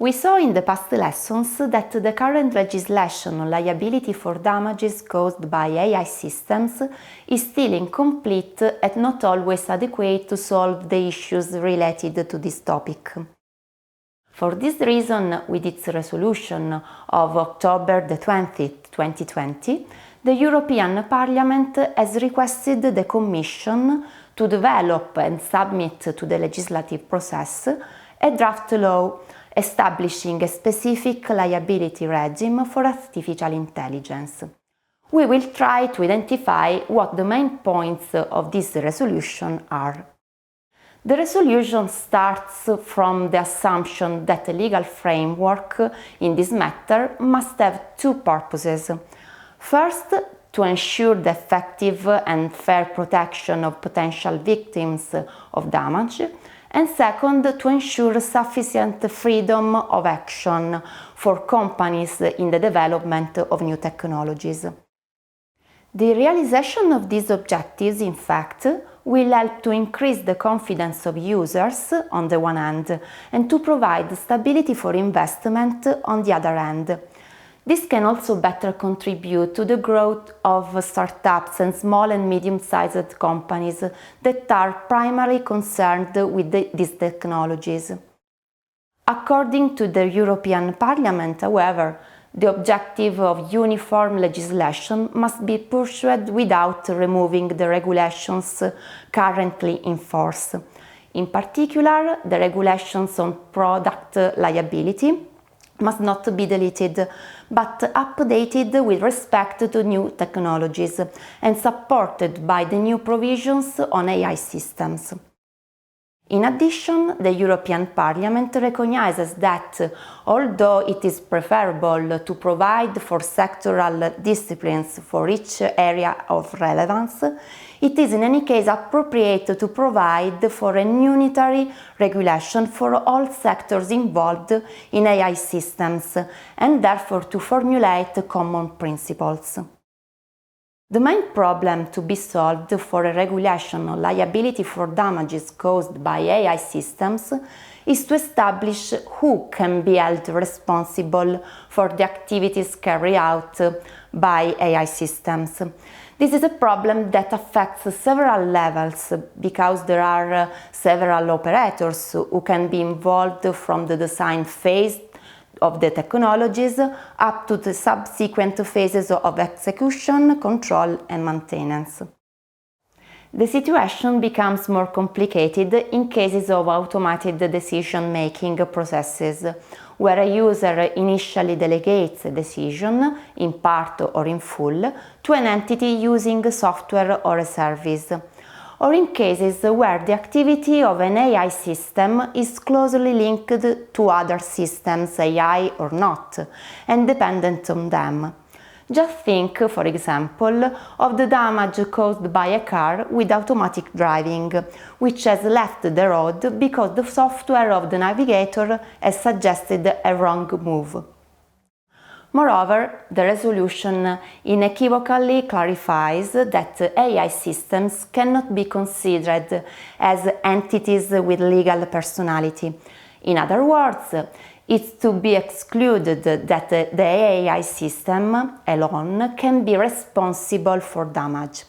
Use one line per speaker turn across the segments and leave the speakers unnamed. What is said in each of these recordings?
We saw in the past lessons that the current legislation on liability for damages caused by AI systems is still incomplete and not always adequate to solve the issues related to this topic. For this reason, with its resolution of October 20th, 2020, the European Parliament has requested the Commission to develop and submit to the legislative process a draft law establishing a specific liability regime for artificial intelligence. We will try to identify what the main points of this resolution are. The resolution starts from the assumption that a legal framework in this matter must have two purposes. First, to ensure the effective and fair protection of potential victims of damage, and second, to ensure sufficient freedom of action for companies in the development of new technologies. The realization of these objectives, in fact, will help to increase the confidence of users on the one hand and to provide stability for investment on the other hand. This can also better contribute to the growth of startups and small and medium-sized companies that are primarily concerned with these technologies. According to the European Parliament, however, the objective of uniform legislation must be pursued without removing the regulations currently in force. In particular, the regulations on product liability must not be deleted, but updated with respect to new technologies and supported by the new provisions on AI systems. In addition, the European Parliament recognizes that, although it is preferable to provide for sectoral disciplines for each area of relevance, it is in any case appropriate to provide for an unitary regulation for all sectors involved in AI systems and therefore to formulate common principles. The main problem to be solved for a regulation on liability for damages caused by AI systems is to establish who can be held responsible for the activities carried out by AI systems. This is a problem that affects several levels because there are several operators who can be involved from the design phase of the technologies up to the subsequent phases of execution, control and maintenance. The situation becomes more complicated in cases of automated decision-making processes, where a user initially delegates a decision, in part or in full, to an entity using software or a service, or in cases where the activity of an AI system is closely linked to other systems, AI or not, and dependent on them. Just think, for example, of the damage caused by a car with automatic driving, which has left the road because the software of the navigator has suggested a wrong move. Moreover, the resolution unequivocally clarifies that AI systems cannot be considered as entities with legal personality. In other words, it's to be excluded that the AI system alone can be responsible for damage.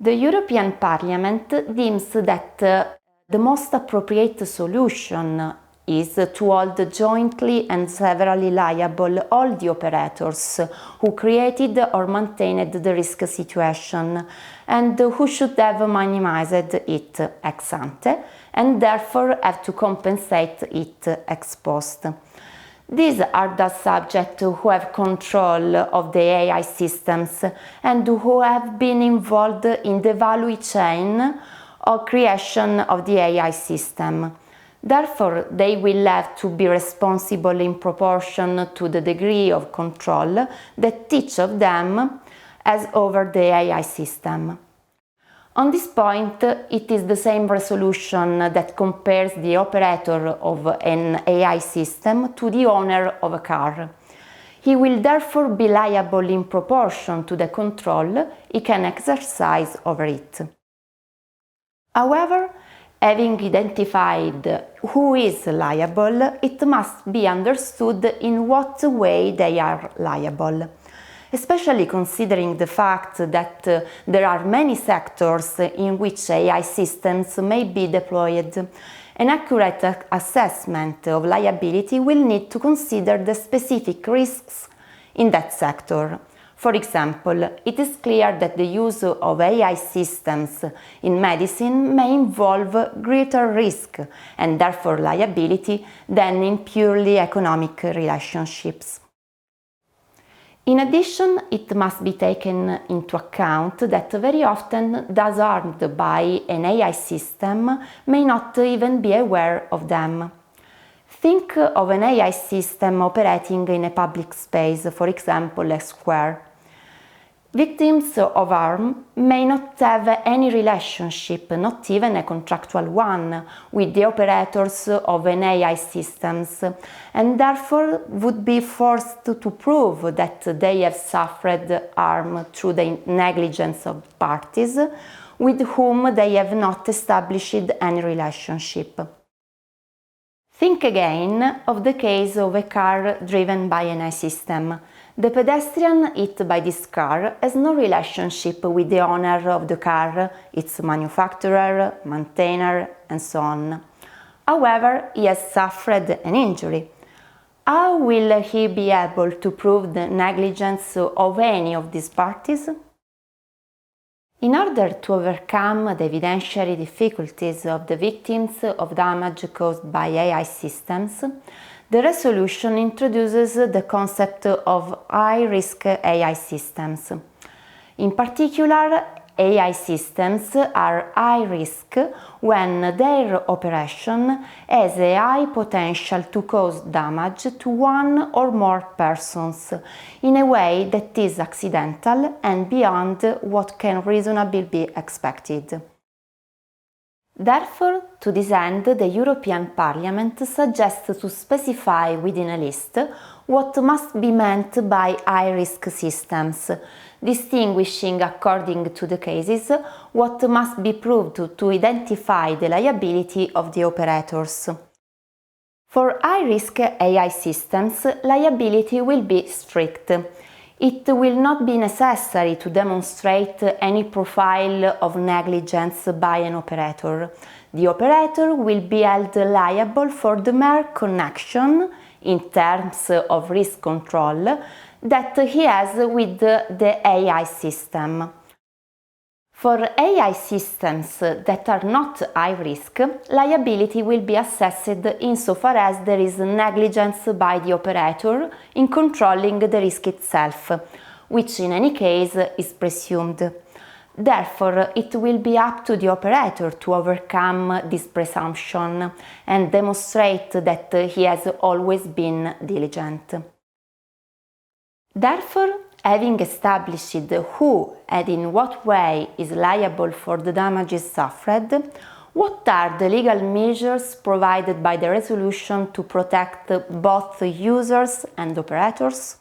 The European Parliament deems that the most appropriate solution is to hold jointly and severally liable all the operators who created or maintained the risk situation and who should have minimized it ex ante and therefore have to compensate it ex post. These are the subjects who have control of the AI systems and who have been involved in the value chain or creation of the AI system. Therefore, they will have to be responsible in proportion to the degree of control that each of them has over the AI system. On this point, it is the same resolution that compares the operator of an AI system to the owner of a car. He will therefore be liable in proportion to the control he can exercise over it. However, Having identified who is liable, it must be understood in what way they are liable. Especially considering the fact that there are many sectors in which AI systems may be deployed, an accurate assessment of liability will need to consider the specific risks in that sector. For example, it is clear that the use of AI systems in medicine may involve greater risk and therefore liability than in purely economic relationships. In addition, it must be taken into account that very often those harmed by an AI system may not even be aware of them. Think of an AI system operating in a public space, for example a square. Victims of harm may not have any relationship, not even a contractual one, with the operators of an AI systems, and therefore would be forced to prove that they have suffered harm through the negligence of parties with whom they have not established any relationship. Think again of the case of a car driven by an AI system. The pedestrian hit by this car has no relationship with the owner of the car, its manufacturer, maintainer, and so on. However, he has suffered an injury. How will he be able to prove the negligence of any of these parties? In order to overcome the evidentiary difficulties of the victims of damage caused by AI systems, the resolution introduces the concept of high-risk AI systems. In particular, AI systems are high risk when their operation has a high potential to cause damage to one or more persons in a way that is accidental and beyond what can reasonably be expected. Therefore, to this end, the European Parliament suggests to specify within a list what must be meant by high-risk systems, distinguishing according to the cases what must be proved to identify the liability of the operators. For high-risk AI systems, liability will be strict. It will not be necessary to demonstrate any profile of negligence by an operator. The operator will be held liable for the mere connection, in terms of risk control, that he has with the AI system. For AI systems that are not high risk, liability will be assessed insofar as there is negligence by the operator in controlling the risk itself, which in any case is presumed. Therefore, it will be up to the operator to overcome this presumption and demonstrate that he has always been diligent. Therefore, having established who and in what way is liable for the damages suffered, what are the legal measures provided by the resolution to protect both users and operators?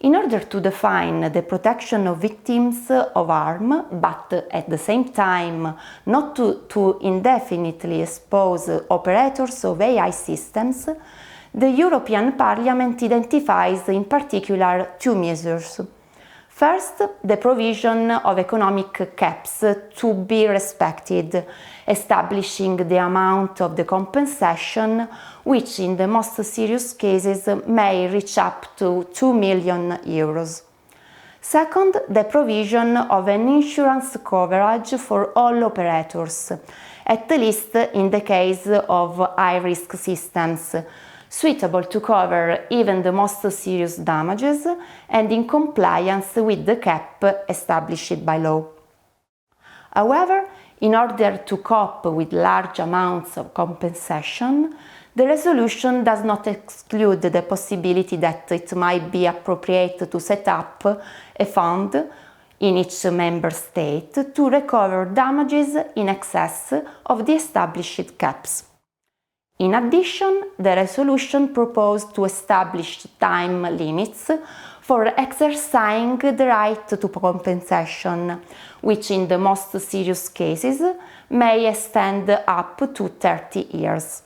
In order to define the protection of victims of harm, but at the same time not to indefinitely expose operators of AI systems, the European Parliament identifies in particular two measures. First, the provision of economic caps to be respected, establishing the amount of the compensation, which in the most serious cases may reach up to 2 million euros. Second, the provision of an insurance coverage for all operators, at least in the case of high-risk systems, suitable to cover even the most serious damages and in compliance with the cap established by law. However, in order to cope with large amounts of compensation, the resolution does not exclude the possibility that it might be appropriate to set up a fund in each member state to recover damages in excess of the established caps. In addition, the resolution proposed to establish time limits for exercising the right to compensation, which in the most serious cases may extend up to 30 years.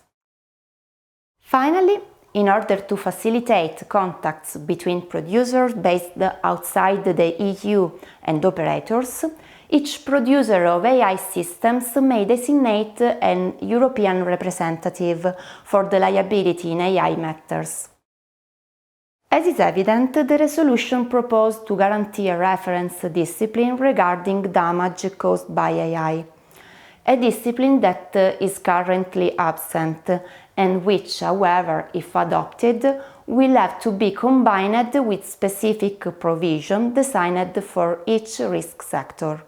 Finally, in order to facilitate contacts between producers based outside the EU and operators, each producer of AI systems may designate an European representative for the liability in AI matters. As is evident, the resolution proposed to guarantee a reference discipline regarding damage caused by AI, a discipline that is currently absent and which, however, if adopted, will have to be combined with specific provision designed for each risk sector.